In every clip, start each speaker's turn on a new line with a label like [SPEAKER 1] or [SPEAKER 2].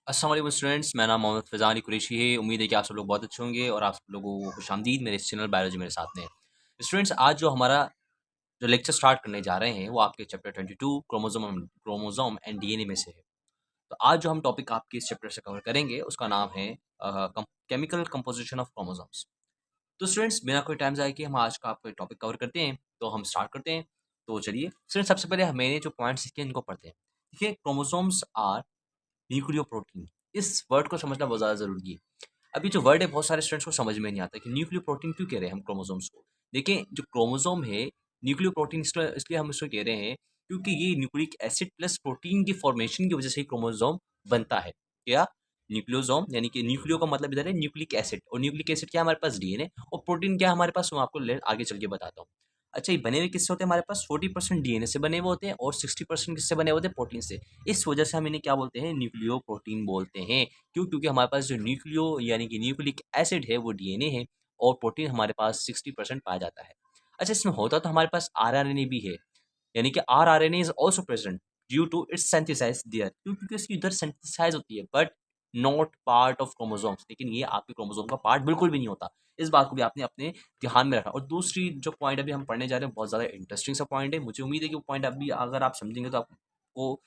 [SPEAKER 1] अस्सलाम वालेकुम स्टूडेंट्स, मेरा नाम मोहम्मद फ़ैज़ान कुरैशी है। उम्मीद है कि आप सब लोग बहुत अच्छे होंगे और आप सब लोगों को खुशामदीद मेरे इस चैनल बायोलॉजी मेरे साथ में है। स्टूडेंट्स, आज जो हमारा जो लेक्चर स्टार्ट करने जा रहे हैं वो आपके चैप्टर 22 क्रोमोज़ोम एंड डीएनए में से है। तो आज जो हम टॉपिक आपके इस चैप्टर से कवर करेंगे उसका नाम है केमिकल कंपोजिशन ऑफ क्रोमोज़ोम्स। तो स्टूडेंट्स, बिना कोई टाइम ज़ाया किए हम आज का आपका टॉपिक कवर करते हैं। तो हम स्टार्ट करते हैं। तो चलिए स्टूडेंट्स, सबसे पहले मैंने जो पॉइंट्स लिखे हैं इनको पढ़ते हैं। देखिए, क्रोमोज़ोम्स आर न्यूक्लियोप्रोटीन। इस वर्ड को समझना बहुत ज़्यादा ज़रूरी है। अभी जो वर्ड है बहुत सारे स्टूडेंट्स को समझ में नहीं आता कि न्यूक्लियोप्रोटीन क्यों कह रहे हैं हम क्रोमोसोम्स को। देखिए, जो क्रोमोसोम है न्यूक्लियोप्रोटीन इसलिए हम इसको कह रहे हैं क्योंकि ये न्यूक्लिक एसिड प्लस प्रोटीन की फॉर्मेशन की वजह से ही क्रोमोसोम बनता है। क्या? न्यूक्लियोसोम यानी कि न्यूक्लियो का मतलब इधर है न्यूक्लिक एसिड, और न्यूक्लिक एसिड क्या है हमारे पास? डीएनए। और प्रोटीन क्या है हमारे पास? मैं आपको आगे चल के बताता हूँ। अच्छा, ये बने हुए किससे होते हैं? हमारे पास 40% डीएनए से बने हुए होते हैं और 60% किससे बने हुए होते हैं? प्रोटीन से। इस वजह से हम इन्हें क्या बोलते हैं? न्यूक्लियो प्रोटीन बोलते हैं। क्यों? क्योंकि हमारे पास जो न्यूक्लियो यानी कि न्यूक्लिक एसिड है वो डीएनए है और प्रोटीन हमारे पास 60% पाया जाता है। अच्छा, इसमें होता तो हमारे पास आरआरएनए भी है, यानी कि rRNA is also present due to its synthesize there. क्यों? क्योंकि इसकी उधर सिंथेसाइज होती है but not part of chromosomes. लेकिन ये आपके क्रोमोसोम का पार्ट बिल्कुल भी नहीं होता। इस बात को भी आपने अपने ध्यान में रखा। और दूसरी जो पॉइंट अभी हम पढ़ने जा रहे हैं बहुत ज़्यादा इंटरेस्टिंग सा पॉइंट है। मुझे उम्मीद है कि वो पॉइंट अभी अगर आप समझेंगे तो आपको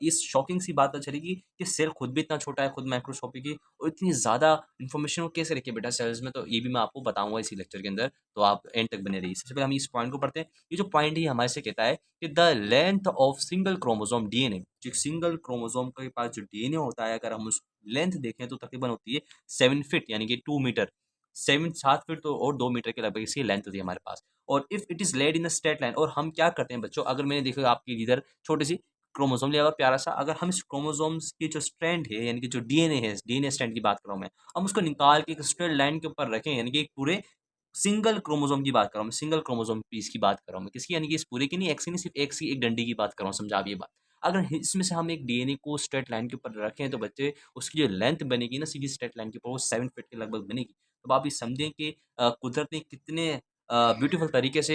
[SPEAKER 1] इस शॉकिंग सी बात पता चलेगी कि सेल खुद भी इतना छोटा है, खुद माइक्रोस्कोपिक है और इतनी ज़्यादा इन्फॉर्मेशन वो कैसे रखे बेटा सेल्स में। तो ये भी मैं आपको बताऊँगा इसी लेक्चर के अंदर, तो आप एंड तक बने रहिए। सबसे पहले हम इस पॉइंट को पढ़ते हैं। ये जो पॉइंट है ये हमारे से कहता है कि the length of single chromosome DNA, जो सिंगल क्रोमोसोम के पास जो डीएनए होता है अगर हम उस लेंथ देखें तो तकरीबन होती है 7 फीट यानी कि 2 मीटर। 7 फीट तो और 2 मीटर के लगभग इसकी लेंथ होती है हमारे पास। और if it is laid in a straight line, और हम क्या करते हैं बच्चों, अगर मैंने देखा आपकी इधर छोटी सी क्रोमोसोम लिया हुआ प्यारा सा, अगर हम इस क्रोमोसोम्स की जो स्ट्रैंड है यानी कि जो डीएनए है, डीएनए स्ट्रैंड की बात कर रहा हूँ मैं, हम उसको निकाल के एक स्ट्रेट लाइन के ऊपर रखें यानी कि एक पूरे सिंगल क्रोमोसोम की बात कर रहा हूँ मैं, सिंगल क्रोमोसोम पीस की बात कर रहा हूँ मैं। किसकी? यानी कि इस पूरे की नहीं, एक की नहीं, सिर्फ़ एक सी एक डंडी की बात कर रहा हूँ, समझा आप ये बात। अगर इसमें से हम एक डीएनए को स्ट्रेट लाइन के ऊपर रखें तो बच्चे उसकी जो लेंथ बनेगी ना सीधी स्ट्रेट लाइन के ऊपर वो 7 फीट के लगभग बनेगी। तो आप ये समझें कि कुदरत ने कितने ब्यूटीफुल तरीके से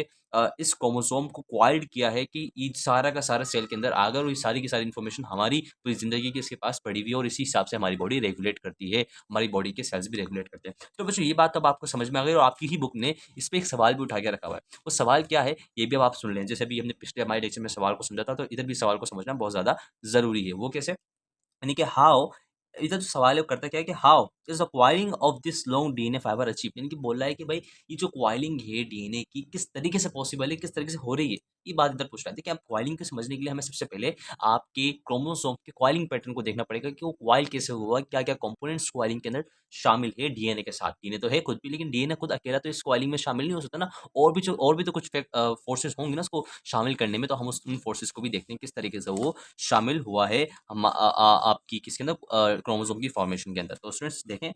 [SPEAKER 1] इस क्रोमोसोम को कॉइल्ड किया है कि ये सारा का सारा सेल के अंदर आ गया और ये सारी की सारी इन्फॉर्मेशन हमारी पूरी ज़िंदगी की इसके पास पड़ी हुई है और इसी हिसाब से हमारी बॉडी रेगुलेट करती है, हमारी बॉडी के सेल्स भी रेगुलेट करते हैं। तो बच्चों ये बात अब आपको समझ में आ गई और आपकी ही बुक ने इस पे एक सवाल भी उठा के रखा हुआ है। वो सवाल क्या है ये भी अब आप सुन लें। जैसे अभी हमने पिछले हमारे लेक्चर में सवाल को समझा था तो इधर भी सवाल को समझना बहुत ज़्यादा ज़रूरी है। वो कैसे? यानी कि हाउ, इधर जो सवाल है वो करता क्या है कि how is the coiling of this long DNA fibre achieved, यानी कि बोल रहा है कि भाई ये जो कॉइलिंग है डीएनए की किस तरीके से पॉसिबल है, किस तरीके से हो रही है, ये बात इधर पूछ रहा है। देखिए, आप कॉइलिंग को समझने के लिए हमें सबसे पहले आपके क्रोमोसोम के कॉइलिंग पैटर्न को देखना पड़ेगा कि वो कॉइल कैसे हुआ, क्या-क्या कंपोनेंट्स कॉइलिंग के अंदर शामिल है डीएनए के साथ। डीएनए तो है खुद भी, लेकिन डीएनए खुद अकेला तो इस कॉइलिंग में शामिल नहीं हो सकता ना, और भी तो कुछ फोर्सेस होंगी ना उसको शामिल करने में, तो हम उस उन फोर्सेस को भी देखते हैं किस तरीके से वो शामिल हुआ है आपकी किसके अंदर क्रोमोसोम की फॉर्मेशन के अंदर। तो स्टूडेंट्स देखें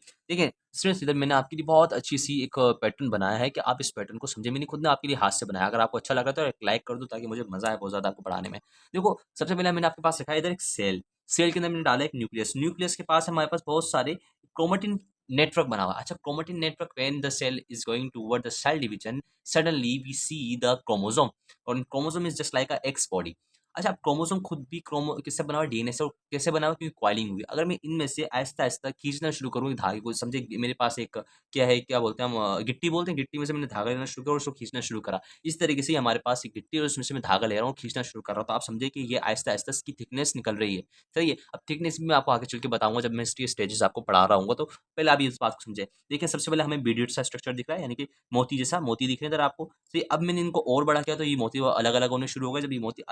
[SPEAKER 1] स्टूडेंट्स, इधर मैंने आपके लिए बहुत अच्छी सी एक पैटर्न बनाया है कि आप इस पैटर्न को समझें। मैंने खुद ने आपके लिए हाथ से बनाया। अगर आपको अच्छा लगा तो एक लाइक कर दो ताकि मुझे मज़ा आए बहुत ज़्यादा आपको पढ़ाने में। देखो, सबसे पहले मैंने आपके पास रखा है इधर एक सेल। सेल के अंदर मैंने डाला एक न्यूक्लियस। न्यूक्लियस के पास हमारे पास बहुत सारे क्रोमेटिन नेटवर्क बना हुआ है। अच्छा, chromatin network when the cell is going toward the cell division suddenly we see the chromosome, और chromosome is just like a X body. अच्छा, अब क्रोमोसोम खुद भी किससे बना हुआ है? डीएनए से। और कैसे बना हुआ है? क्योंकि कॉइलिंग हुई है। अगर मैं इनमें से आहिस्ता-आहिस्ता खींचना शुरू करूँ एक धागे को, समझिए कि मेरे पास एक क्या है, क्या बोलते हैं हम, गिट्टी बोलते हैं, गिट्टी में से मैंने धागा लेना शुरू किया और उसको खींचना शुरू करा। इस तरीके से ही हमारे पास एक गिट्टी है और उसमें से मैं धागा ले रहा हूँ, खींचना शुरू कर रहा हूँ। तो आप समझिए कि ये आहिस्ता-आहिस्ता इसकी थिकनेस निकल रही है। सही है? अब थिकनेस भी मैं आपको आगे चल के बताऊँगा जब मैं इसके स्टेजेस आपको पढ़ा रहा हूँगा, तो पहले आप इस बात को समझें। देखिए, सबसे पहले हमें बीडीड सा स्ट्रक्चर दिख रहा है, यानी कि मोती जैसा मोती दिख रहे हैं इधर आपको। तो अब मैंने इनको और बड़ा किया तो ये मोती अलग-अलग होने शुरू हो गए। जब ये मोती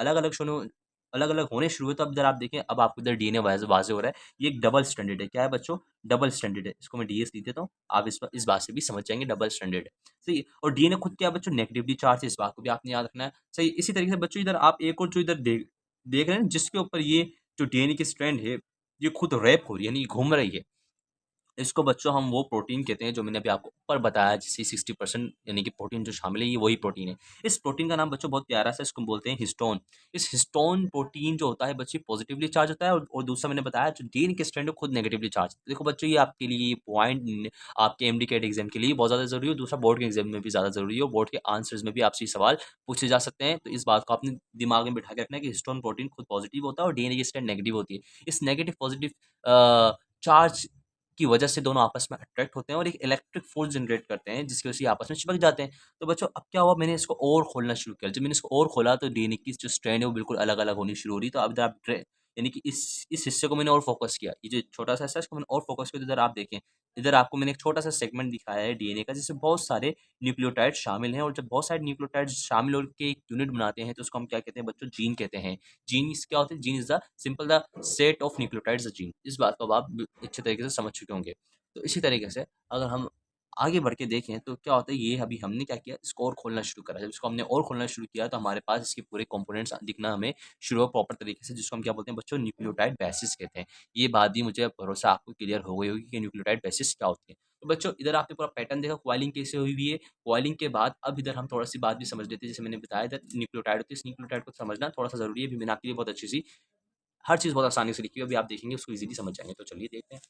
[SPEAKER 1] अलग-अलग होने शुरू हुए तो अब इधर आप देखें, अब आपको इधर डीएनए वाज़े हो रहा है। ये एक डबल स्ट्रैंडेड है। क्या है बच्चों? डबल स्ट्रैंडेड है। इसको मैं डीएस लिख देता हूँ। आप इस बात से भी समझ जाएँगे डबल स्ट्रैंडेड है। सही है? और डीएनए खुद क्या है बच्चों? नेगेटिवली चार्ज है। इस बात को भी आपने याद रखना है। सही है? इसी तरीके से बच्चों इधर आप एक और जो इधर देख रहे हैं जिसके ऊपर ये जो डीएनए की स्ट्रैंड है, ये खुद रैप हो रही है, यानी घूम रही है। इसको बच्चों हम वो प्रोटीन कहते हैं जो मैंने अभी आपको ऊपर बताया, जिससे 60% यानी कि प्रोटीन जो शामिल है, ये वही प्रोटीन है। इस प्रोटीन का नाम बच्चों बहुत प्यारा सा, इसको बोलते हैं हिस्टोन। इस हिस्टोन प्रोटीन जो होता है बच्चे पॉजिटिवली चार्ज होता है, और दूसरा मैंने बताया जो डीएनए के स्ट्रैंड है खुद नेगेटिवली चार्ज। देखो बच्चों, ये आपके लिए ये पॉइंट आपके एमडी कैट एग्जाम के लिए बहुत ज़्यादा ज़रूरी है, दूसरा बोर्ड के एग्जाम में भी ज़्यादा ज़रूरी है, और बोर्ड के आंसर्स में भी आपसे ये सवाल पूछे जा सकते हैं। तो इस बात को अपने दिमाग में बिठा के रखना है कि हिस्टोन प्रोटीन खुद पॉजिटिव होता है और डीएनए की स्ट्रैंड नेगेटिव होती है। इस नेगेटिव पॉजिटिव चार्ज की वजह से दोनों आपस में अट्रैक्ट होते हैं और एक इलेक्ट्रिक फोर्स जनरेट करते हैं, जिसकी वजह से ये आपस में चिपक जाते हैं। तो बच्चों, अब क्या हुआ, मैंने इसको और खोलना शुरू किया। जब मैंने इसको और खोला तो डीएनए की जो स्ट्रैंड है वो बिल्कुल अलग-अलग होनी शुरू हो रही। तो अब इधर आप यानी कि इस हिस्से को मैंने और फ़ोकस किया। ये जो छोटा-सा हिस्सा है इसको मैंने और फ़ोकस किया, तो इधर आप देखें, इधर आपको मैंने एक छोटा-सा सेगमेंट दिखाया है डीएनए का, जिसमें बहुत सारे न्यूक्लियोटाइड शामिल हैं, और जब बहुत सारे न्यूक्लियोटाइड शामिल होकर के एक यूनिट बनाते हैं, तो उसको हम क्या कहते हैं बच्चों? जीन कहते हैं। जीन क्या होते हैं? Gene is the simple the set of nucleotides the gene. इस बात को अब आप अच्छे तरीके से समझ चुके होंगे। तो इसी तरीके से अगर हम आगे बढ़ के देखें तो क्या होता है, ये अभी हमने क्या किया, इसको और खोलना शुरू करा। जब इसको हमने और खोलना शुरू किया तो हमारे पास इसके पूरे कंपोनेंट्स दिखना हमें शुरू हुआ प्रॉपर तरीके से, जिसको हम क्या बोलते हैं बच्चों? न्यूक्लियोटाइड बेसिस कहते हैं। ये बात भी मुझे भरोसा आपको क्लियर हो गई होगी कि न्यूक्लियोटाइड बेसिस क्या होती है। तो बच्चों, इधर आपने पूरा पैटर्न देखा कॉइलिंग कैसे हुई हुई है। कॉइलिंग के बाद अब इधर हम थोड़ा सी बात भी समझ लेते हैं, जैसे मैंने बताया इधर न्यूक्लियोटाइड होती है। इस न्यूक्लियोटाइड को समझना थोड़ा सा जरूरी है, अभी मैंने आपके लिए बहुत अच्छी सी हर चीज़ बहुत आसानी से लिखी है, अभी आप देखेंगे उसको इजीली समझ जाएंगे। तो चलिए देखते हैं।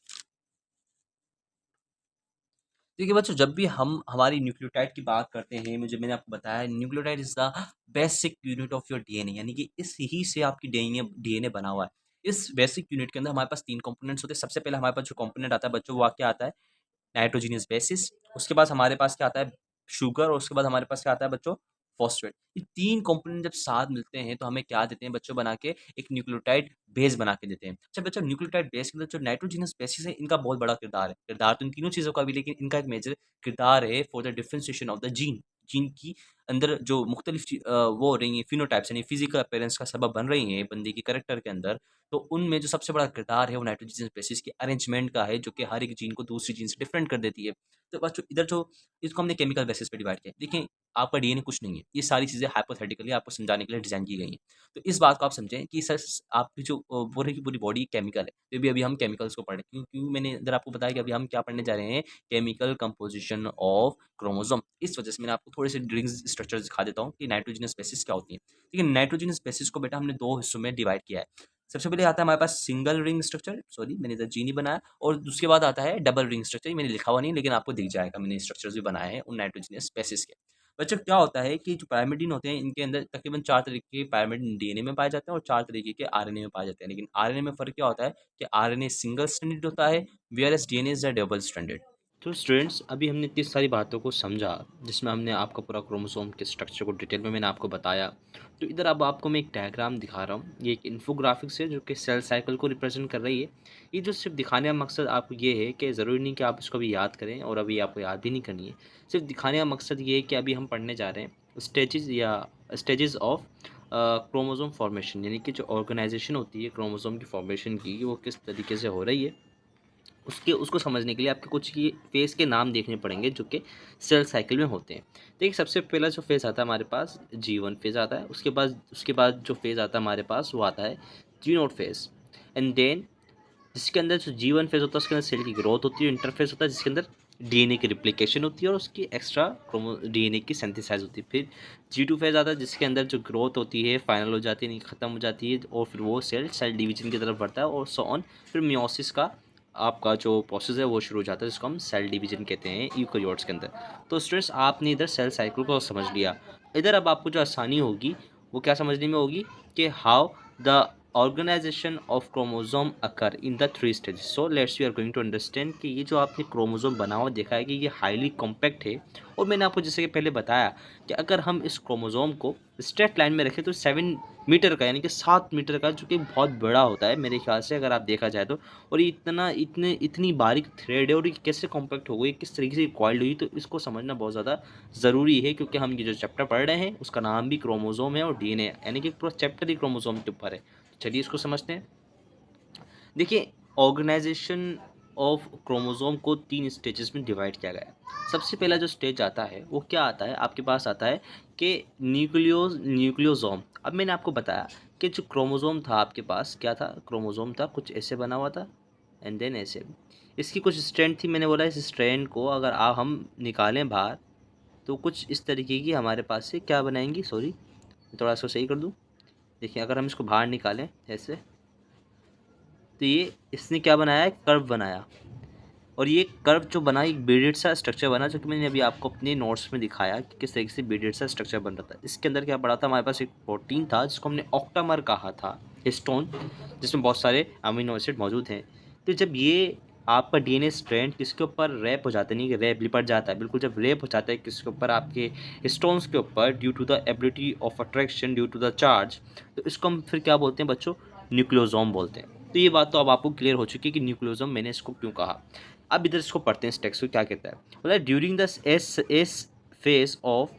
[SPEAKER 1] देखिए बच्चों, जब भी हम हमारी न्यूक्लियोटाइड की बात करते हैं, मैंने आपको बताया nucleotide is the basic unit of your DNA, यानी कि इस ही से आपकी डीएनए डीएनए बना हुआ है। इस बेसिक यूनिट के अंदर हमारे पास 3 कंपोनेंट्स होते हैं। सबसे पहले हमारे पास जो कंपोनेंट आता है बच्चों, वो क्या आता है? Nitrogenous basis. उसके बाद हमारे पास क्या आता है? शुगर। और उसके बाद हमारे पास क्या आता है बच्चों? फॉस्फेट। ये 3 कंपोनेंट जब साथ मिलते हैं तो हमें क्या देते हैं बच्चों? बना के एक न्यूक्लियोटाइड बेस बना के देते हैं। अच्छा बच्चों, न्यूक्लियोटाइड बेस के अंदर जो नाइट्रोजनियस बेसिस है, इनका बहुत बड़ा किरदार है। किरदार तो इन तीनों चीज़ों का भी, लेकिन इनका एक मेजर किरदार है for the differentiation of the gene. Gene की अंदर जो मुख्तलिफ वो हो रही हैं फिनोटाइप्स, यानी फिजिकल अपीयरेंस का सबब बन रही हैं बंदे की कैरेक्टर के अंदर, तो उनमें जो सबसे बड़ा किरदार है वो नाइट्रोजन स्पेसीज के अरेंजमेंट का है, जो कि हर एक जीन को दूसरी जीन से डिफरेंट कर देती है। तो बच्चों, इधर जो इसको हमने केमिकल बेसिस पे डिवाइड किया। देखिए, आपका डीएनए कुछ नहीं है। ये सारी चीज़ें हाइपोथेटिकली आपको समझाने के लिए डिज़ाइन की गई हैं। तो इस बात को आप समझें कि सर, आपकी जो पूरी की पूरी बॉडी केमिकल है। तो अभी हम केमिकल्स को पढ़ रहे हैं। क्यों मैंने इधर आपको बताया कि अभी हम क्या पढ़ने जा रहे हैं? Chemical composition of chromosome. इस वजह से मैंने आपको थोड़े से रिंग्स स्ट्रक्चर दिखा देता हूँ कि नाइट्रोजनस बेसिस क्या होती है। देखिए, नाइट्रोजनस बेसिस को बेटा हमने 2 हिस्सों में डिवाइड किया है। सबसे पहले आता है हमारे पास सिंगल रिंग स्ट्रक्चर, सॉरी मैंने इधर जी नहीं बनाया, और उसके बाद आता है डबल रिंग स्ट्रक्चर। ये मैंने लिखा हुआ नहीं, लेकिन आपको दिख जाएगा, मैंने स्ट्रक्चर्स भी बनाए हैं उन नाइट्रोजनियस बेसिस के। बच्चों, क्या होता है कि जो पैरामिडीन होते हैं, इनके अंदर तकरीबन 4 तरीके के पैरामिडीन डीएनए में पाए जाते हैं और 4 तरीके के आरएनए में पाए जाते हैं। लेकिन आरएनए में फ़र्क क्या होता है कि आरएनए सिंगल स्ट्रैंडेड होता है, where as DNA is a double stranded. तो स्टूडेंट्स, अभी हमने इतनी सारी बातों को समझा, जिसमें हमने आपका पूरा क्रोमोसोम के स्ट्रक्चर को डिटेल में मैंने आपको बताया। तो इधर अब आपको मैं एक डायग्राम दिखा रहा हूँ। ये एक इन्फोग्राफिक्स है जो कि सेल साइकिल को रिप्रेजेंट कर रही है। ये जो सिर्फ दिखाने का मकसद आपको ये है कि ज़रूरी नहीं कि आप इसको भी याद करें, और अभी आपको याद भी नहीं करनी है। सिर्फ दिखाने का मकसद ये है कि अभी हम पढ़ने जा रहे हैं स्टेजेस ऑफ क्रोमोसोम फॉर्मेशन, यानी कि जो ऑर्गेनाइजेशन होती है क्रोमोसोम की फॉर्मेशन की, वो किस तरीके से हो रही है, उसको समझने के लिए आपके कुछ ये फेज़ के नाम देखने पड़ेंगे जो कि सेल साइकिल में होते हैं। देखिए, सबसे पहला जो फेज़ आता है हमारे पास, G1 फेज़ आता है। उसके बाद जो फेज़ आता है हमारे पास, वो आता है G0 फेज़। एंड देन जिसके अंदर जो G1 फेज़ होता है उसके अंदर सेल की ग्रोथ होती है। इंटरफेज़ होता है जिसके अंदर डीएनए की रिप्लिकेशन होती है और उसकी एक्स्ट्रा क्रोमो डीएनए की सिंथेसाइज होती है। फिर G2 फेज़ आता है जिसके अंदर जो ग्रोथ होती है फाइनल हो जाती है, नहीं ख़त्म हो जाती है, और फिर वो सेल डिवीजन की तरफ बढ़ता है और सो ऑन। फिर मियोसिस का आपका जो प्रोसेस है वो शुरू हो जाता है, जिसको हम सेल डिवीजन कहते हैं यूकेरियोट्स के अंदर। तो स्टूडेंट्स, आपने इधर सेल साइकिल को समझ लिया। इधर अब आपको जो आसानी होगी वो क्या समझने में होगी कि how the organization of chromosome occur in the 3 stages. So let's we are going to understand कि ये जो आपने क्रोमोसोम बना हुआ देखा है कि ये हाईली कॉम्पैक्ट है। और मैंने आपको जैसे कि पहले बताया कि अगर हम इस क्रोमोसोम को स्ट्रेट लाइन में रखें तो 7 मीटर का, यानी कि 7 मीटर का, जो कि बहुत बड़ा होता है मेरे ख्याल से, अगर आप देखा जाए तो। और ये इतनी बारीक थ्रेड है, और ये कैसे कॉम्पैक्ट हो गई, किस तरीके से कॉइल्ड हुई, तो इसको समझना बहुत ज़्यादा ज़रूरी है, क्योंकि हम ये जो चैप्टर पढ़ रहे हैं उसका नाम भी क्रोमोसोम है और डीएनए, यानी कि पूरा चैप्टर ही क्रोमोसोम के ऊपर है। तो चलिए इसको समझते हैं। देखिए, ऑर्गेनाइजेशन ऑफ क्रोमोसोम को 3 स्टेजेस में डिवाइड किया गया है। सबसे पहला जो स्टेज आता है वो क्या आता है, आपके पास आता है कि न्यूक्लियोसोम। अब मैंने आपको बताया कि जो क्रोमोसोम था आपके पास क्या था, क्रोमोसोम था कुछ ऐसे बना हुआ था, एंड देन ऐसे। इसकी कुछ स्ट्रेंथ थी, मैंने बोला इस स्ट्रेंथ को अगर आप हम निकालें बाहर तो कुछ इस तरीके की हमारे पास से क्या बनाएंगी, सॉरी थोड़ा इसको सही कर दूँ। देखिए अगर हम इसको बाहर निकालें ऐसे तो ये इसने क्या बनाया है, कर्व बनाया। और ये कर्व जो बना एक बीडेड सा स्ट्रक्चर बना, जो कि मैंने अभी आपको अपने नोट्स में दिखाया कि किस तरीके से बीडेड सा स्ट्रक्चर बन रहा था। इसके अंदर क्या पड़ा था, हमारे पास एक प्रोटीन था जिसको हमने ऑक्टामर कहा था, हिस्टोन, जिसमें बहुत सारे अमीनो एसिड मौजूद हैं। तो जब ये आपका डीएनए स्ट्रैंड किसके ऊपर रैप हो जाता है, नहीं कि रैप लिपट जाता है, बिल्कुल जब रैप हो जाता है किसके ऊपर, आपके हिस्टोन्स के ऊपर, due to the ability of attraction due to the charge, तो इसको हम फिर क्या बोलते हैं बच्चों, न्यूक्लियोसोम बोलते हैं। तो ये बात तो अब आपको क्लियर हो चुकी है कि न्यूक्लियोसोम मैंने इसको क्यों कहा। अब इधर इसको पढ़ते हैं, इस टेक्स्ट को क्या कहता है, बोला during the S phase of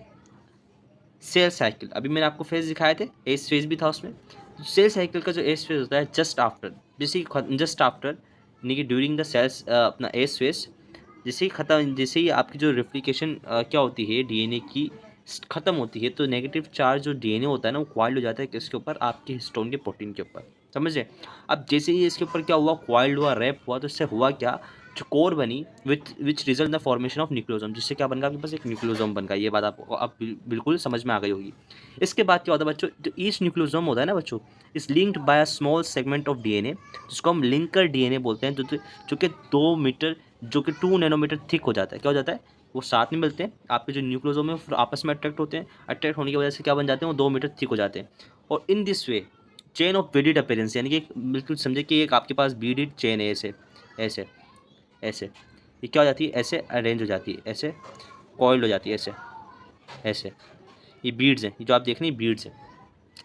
[SPEAKER 1] cell cycle. अभी मैंने आपको फेज दिखाए थे, एस फेज भी था उसमें। सेल साइकिल का जो एस फेज होता है जस्ट आफ्टर, जस्ट आफ्टर यानी कि ड्यूरिंग द सेल्स अपना एस फेज, जैसे ही खत्म, जैसे ही आपकी जो रेप्लिकेशन क्या होती है डीएनए की ख़त्म होती है, तो नेगेटिव चार्ज जो डीएनए होता है ना वो क्वाइल्ड हो जाता है किसके ऊपर, आपके हिस्टोन के प्रोटीन के ऊपर, समझे। अब जैसे ही इसके ऊपर क्या हुआ, क्वाइल्ड हुआ, रैप हुआ, तो इससे हुआ क्या, जो कोर बनी which result the formation of nucleosome, जिससे क्या बन गया आपके पास, एक न्यूक्लियोसोम बन गया। ये बात आपको अब बिल्कुल समझ में आ गई होगी। इसके बाद क्या होता है बच्चों, जो ईच न्यूक्लियोसोम होता है ना बच्चों, is linked by a small segment of DNA, जिसको हम लिंकर डीएनए बोलते हैं, जो कि 2 मीटर, जो कि 2 नैनोमीटर थिक हो जाता है। क्या हो जाता है, वो साथ में मिलते हैं, आपके जो न्यूक्लियोसोम है फिर आपस में अट्रैक्ट होते हैं, अट्रैक्ट होने की वजह से क्या बन जाते हैं, वो 2 मीटर थिक हो जाते हैं। और in this way chain of beaded appearance, यानी कि बिल्कुल समझे कि एक आपके पास बीडिड चेन है, ऐसे ऐसे ऐसे, ये क्या हो जाती है, ऐसे अरेंज हो जाती है, ऐसे कॉइल्ड हो जाती है, ऐसे ऐसे। ये बीड्स हैं, ये जो आप देख रहे हैं बीड्स हैं,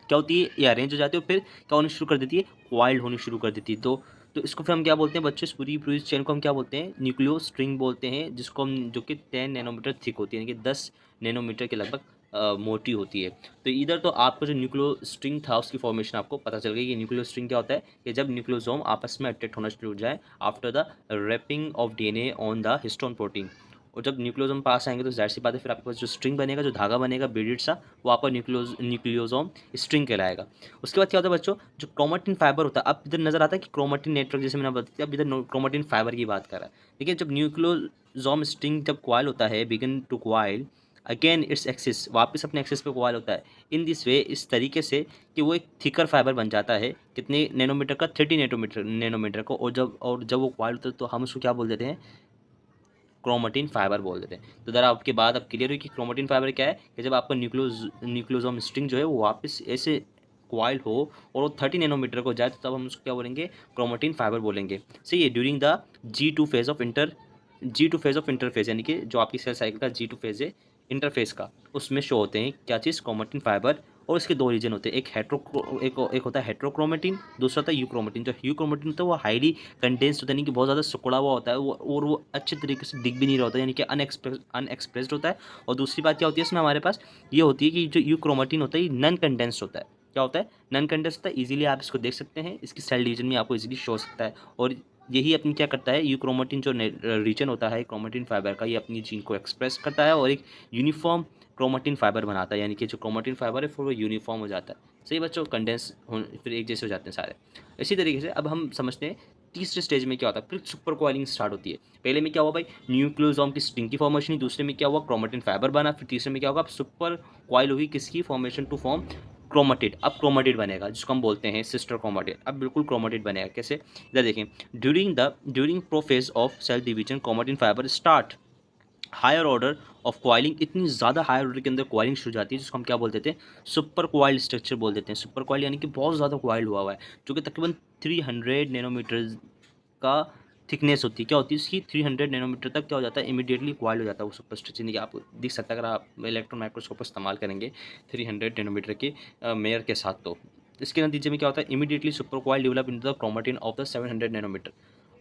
[SPEAKER 1] क्या होती है, ये अरेंज हो जाती है और फिर क्या होनी शुरू कर देती है, कॉइल्ड होनी शुरू कर देती है। तो इसको फिर हम क्या बोलते हैं बच्चों, इस पूरी पूरी चेन को हम क्या बोलते हैं, न्यूक्लियो स्ट्रिंग बोलते हैं, जिसको हम, जो कि 10 नैनोमीटर थिक होती है, यानी कि 10 नैनोमीटर के लगभग मोटी होती है। तो इधर तो आपका जो न्यूक्लियो स्ट्रिंग था उसकी फॉर्मेशन आपको पता चल गई कि न्यूक्लियो स्ट्रिंग क्या होता है, कि जब न्यूक्लियोसोम आपस में अट्रैक्ट होना शुरू हो जाए after the wrapping of DNA on the histone protein. और जब न्यूक्लियोसोम पास आएंगे तो जाहिर सी बात है फिर आपके पास जो स्ट्रिंग बनेगा, जो धागा बनेगा बीडेड सा, वो आपका न्यूक्लियोसोम स्ट्रिंग कहलाएगा। उसके बाद क्या होता है बच्चों, जो क्रोमेटिन फाइबर होता है, अब इधर नजर आता है कि क्रोमेटिन नेटवर्क, जैसे मैंने बताया, अब इधर क्रोमेटिन फाइबर की बात कर रहा है। देखिए जब न्यूक्लियोसोम स्ट्रिंग जब क्वाइल होता है, begin to coil again its axis, वापस अपने एक्सिस पे क्वाइल होता है, इन दिस वे, इस तरीके से कि वो एक थिकर फाइबर बन जाता है, कितने नैनोमीटर का, 30 नैनोमीटर को। और जब वो क्वाइल होता है तो हम उसको क्या बोल देते हैं, क्रोमेटिन फाइबर बोल देते हैं। तो ज़रा आपके बाद अब क्लियर हुई कि क्रोमेटिन फाइबर क्या है, कि जब आपका न्यूक्लियोसोम स्ट्रिंग जो है वो वापस ऐसे क्वाइल हो और वो 30 नैनोमीटर को जाए, तो तब हम उसको क्या बोलेंगे, क्रोमेटिन फाइबर बोलेंगे। सही है, during the G two phase of interphase, यानी कि जो आपकी सेल साइकिल का जी2 फेज है इंटरफेस का, उसमें शो होते हैं क्या चीज़, क्रोमेटिन फाइबर। और इसके दो रीजन होते हैं, एक होता है हेट्रोक्रोमेटिन, दूसरा होता है यूक्रोमेटिन। जो यूक्रोमेटिन होता है वो हाईली कंडेंस्ड होता है, यानी कि बहुत ज़्यादा सिकुड़ा हुआ होता है वो, और वो अच्छे तरीके से दिख भी नहीं रहा होता है, यानी कि अनएक्सप्रेस्ड होता है। और दूसरी बात क्या होती है इसमें हमारे पास, ये होती है कि जो यूक्रोमेटिन होता है ये नॉन कंडेंस्ड होता है। क्या होता है, नॉन कंडेंस्ड होता है, इजीली आप इसको देख सकते हैं, इसकी सेल डिवीजन में आपको इजीली शो हो सकता है। और यही अपनी क्या करता है, यूक्रोमेटिन जो रीजन होता है क्रोमेटिन फाइबर का, ये अपनी जीन को एक्सप्रेस करता है और एक यूनिफॉर्म क्रोमेटिन फाइबर बनाता है, यानी कि जो क्रोमेटिन फाइबर है फिर वो यूनिफॉर्म हो जाता है। सही बच्चों, कंडेंस फिर एक जैसे हो जाते हैं सारे। इसी तरीके से अब हम समझते हैं तीसरे स्टेज में क्या होता है, फिर सुपर क्वाइलिंग स्टार्ट होती है। पहले में क्या हुआ भाई, न्यूक्लियोसोम की स्ट्रिंग की फॉर्मेशन हुई, दूसरे में क्या हुआ, क्रोमेटिन फाइबर बना, फिर तीसरे में क्या होगा, सुपर क्वाइल हुई किसकी फॉर्मेशन, टू फॉर्म क्रोमेटिड। अब क्रोमेटिड बनेगा जिसको हम बोलते हैं सिस्टर क्रोमेटिड। अब बिल्कुल क्रोमेटिड बनेगा कैसे, इधर देखें, during prophase of cell division chromatin fibre start higher order of coiling, इतनी ज़्यादा हायर ऑर्डर के अंदर क्वाइलिंग शुरू हो जाती है, जिसको हम क्या बोल देते हैं, सुपर क्वाइल्ड स्ट्रक्चर बोल देते हैं। सुपर क्वाइल यानी कि बहुत ज़्यादा क्वाइल्ड हुआ हुआ है, जो कि तकरीबन 300 नैनोमीटर का थिकनेस होती है। क्या होती है इसकी, 300 नैनोमीटर तक क्या हो जाता है, इमीडिएटली क्वाइल हो जाता है वो सुपर स्ट्रक्चर। यानी कि आप देख सकते हैं अगर आप इलेक्ट्रॉन माइक्रोस्कोप इस्तेमाल करेंगे 300 नैनोमीटर के मेयर के साथ, तो इसके नतीजे में क्या होता है, immediately super coil develop into the chromatin of the 700 nanometre.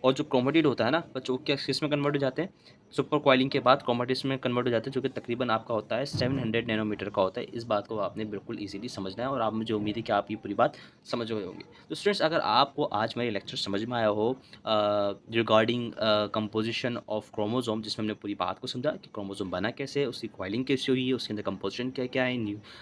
[SPEAKER 1] और जो क्रोमेटिड होता है ना बच्चों, क्या किस में कन्वर्ट हो जाते हैं, सुपर क्वाइलिंग के बाद क्रोमेटिड्स में कन्वर्ट हो जाते हैं, जो कि तकरीबन आपका होता है 700 नैनोमीटर का होता है। इस बात को आपने बिल्कुल इजीली समझना है और आप, मुझे उम्मीद है कि आप ये पूरी बात समझ गए होंगे। तो स्टूडेंट्स, अगर आपको आज मेरा लेक्चर समझ में आया हो रिगार्डिंग कंपोजिशन ऑफ क्रोमोसोम, जिसमें हमने पूरी बात को समझा कि क्रोमोसोम बना कैसे है, उसकी क्वाइलिंग कैसे हुई है, उसके अंदर कंपोजिशन क्या क्या है,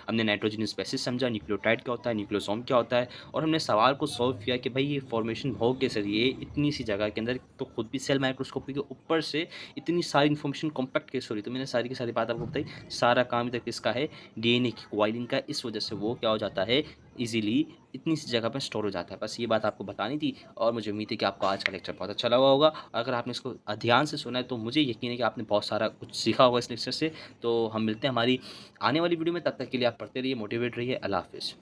[SPEAKER 1] हमने नाइट्रोजन स्पेसिस समझा, न्यूक्लियोटाइड क्या होता है, न्यूक्लियोसोम क्या होता है, और हमने सवाल को सॉल्व किया कि भाई ये फॉर्मेशन हो कैसे रही है इतनी सी जगह जगह के अंदर, तो खुद भी सेल माइक्रोस्कोपी के ऊपर से इतनी सारी इन्फॉर्मेशन कॉम्पैक्ट कैसे हो रही। तो मैंने सारी की सारी बात आपको बताई। सारा काम इधर किसका है, डीएनए की कॉइलिंग का। इस वजह से वो क्या हो जाता है, इजीली इतनी सी जगह पर स्टोर हो जाता है। बस ये बात आपको बतानी थी और मुझे उम्मीद है कि आपको आज का लेक्चर बहुत अच्छा लगा होगा। अगर आपने इसको ध्यान से सुना है तो मुझे यकीन है कि आपने बहुत सारा कुछ सीखा होगा इस लेक्चर से। तो हम मिलते हैं हमारी आने वाली वीडियो में, तब तक के लिए आप पढ़ते रहिए, मोटिवेट रहिए। अल्लाह हाफ़िज़।